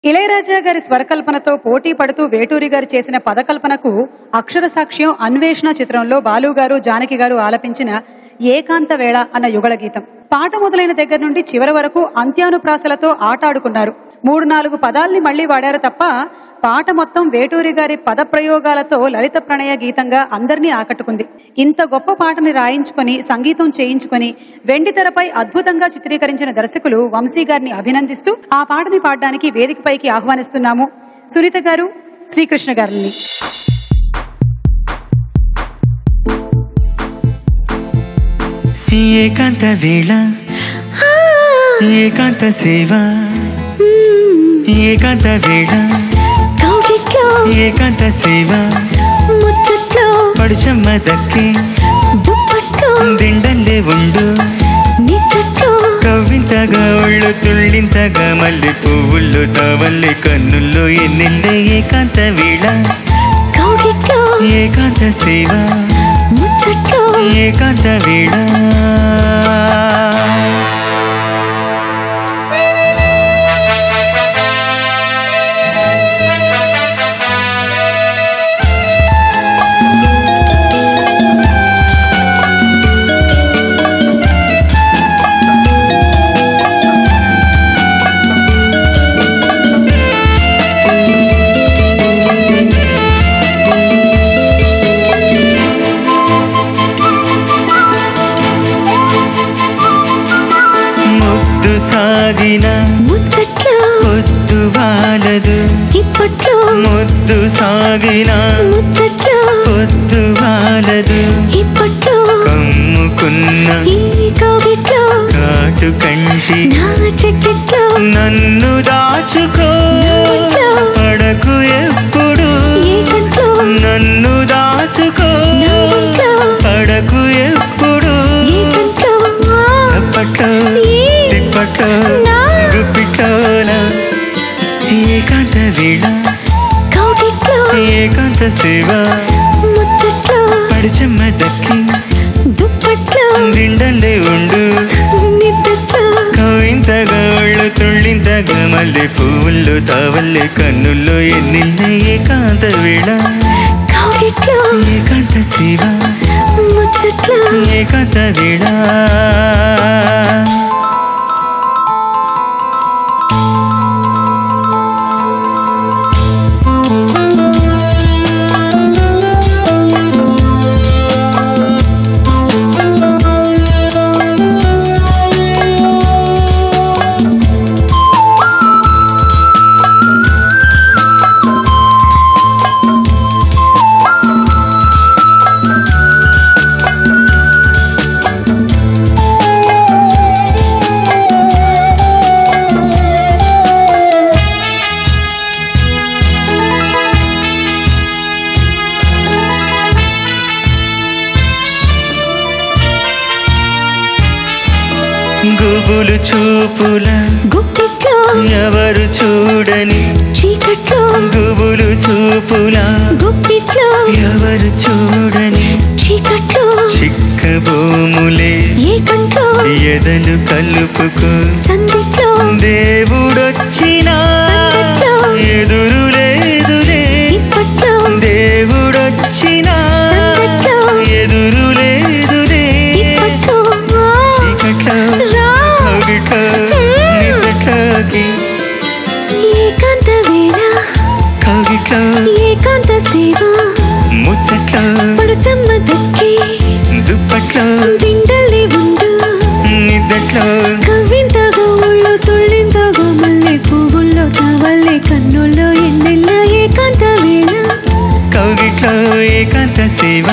ఇళయరాజా గారి స్వరకల్పనతో పోటీ పడుతూ వేటూరి గారు చేసిన పదకల్పనకు అక్షర సాక్ష్యం అన్వేషణ చిత్రంలో బాలు గారు జానకి గారు ఆలపించిన ఏకాంత వేళ అన్న యుగళ గీతం. పాట మొదలైన దగ్గర నుండి చివరి వరకు అంత్యానుప్రాసలతో ఆటాడుకున్నారు. 3-4 పదాల్ని మళ్లీ వాడారు తప్ప పాట మొత్తం వేటూరి గారి పద ప్రయోగాలతో లలిత ప్రణయ గీతంగా అందరినీ ఆకట్టుకుంది. ఇంత గొప్ప పాటని రాయించుకొని సంగీతం చేయించుకొని వెండితెరపై అద్భుతంగా చిత్రీకరించిన దర్శకులు వంశీ గారిని అభినందిస్తూ ఆ పాటని పాడడానికి వేదికపైకి ఆహ్వానిస్తున్నాము సునీత గారు, శ్రీకృష్ణ గారిని. ఏకాంత వేళ, ఏకాంత సేవ, ఏకాంత వేళ, ఏకాంత సేవ, పడుచమ్మ దక్కి దిండల్లే ఉండు, కవ్వింతగా ఒళ్ళు తుళ్ళింతగా మల్లె పువ్వుల్లో తవల్లే కన్నుల్లో ఎన్నెల్లే ఏకాంత వేళ, ఏకాంత సేవ, ఏకాంత వేళ. సాగిన పొద్దు వాలదు ఇప్పట్లో, ముద్దు సాగిన పొద్దు వాలదు ఇప్పట్లో, కమ్ముకున్న కాటు కంటి నన్ను దాచుకో పడకు ఎప్పుడు, నన్ను దాచుకో పడకు ఎప్పుడు, చప్పట్లో గుప్పిట్లోన ఏకాంత వేళ, ఏకాంత సేవ, పడిచెమ్మ దక్కి దిండల్లే ఉండు, కవింతగా ఒళ్ళు తుళ్ళింతగా మల్లె పువ్వుల్లో తావల్లే కన్నుల్లో ఎన్నిల్లే ఏకాంత వేళ, ఏకాంత సేవ, ఏకాంత వేళ. గుబులు చూపుల గుప్పిట్లో ఎవరు చూడని చీకట్లో, గుబులు చూపుల గుప్పిట్లో ఎవరు చూడని చీకట్లో, చిక్క భూములే ఏకంట్లో ఎదలు కలుపుకు సందిట్లో, దేవుడొచ్చినా ఎదురు లేదులే ఇప్పట్లో, దేవుడొచ్చినా ఎదురు లేదులే ఏకాంత వేళ, ఏకాంత సేవ, ముచ్చట్లో పడుచమ్మ దక్కి దుప్పట్లో దిండల్లే ఉండు, నిద్దట్లో కవ్వింతగా ఒళ్ళు తుళ్ళింతగా మల్లె పువ్వుల్లో తవల్లే కన్నుల్లో ఎన్నెల్ల ఏకాంత వేళ, కవిట్లో ఏకాంత సేవ.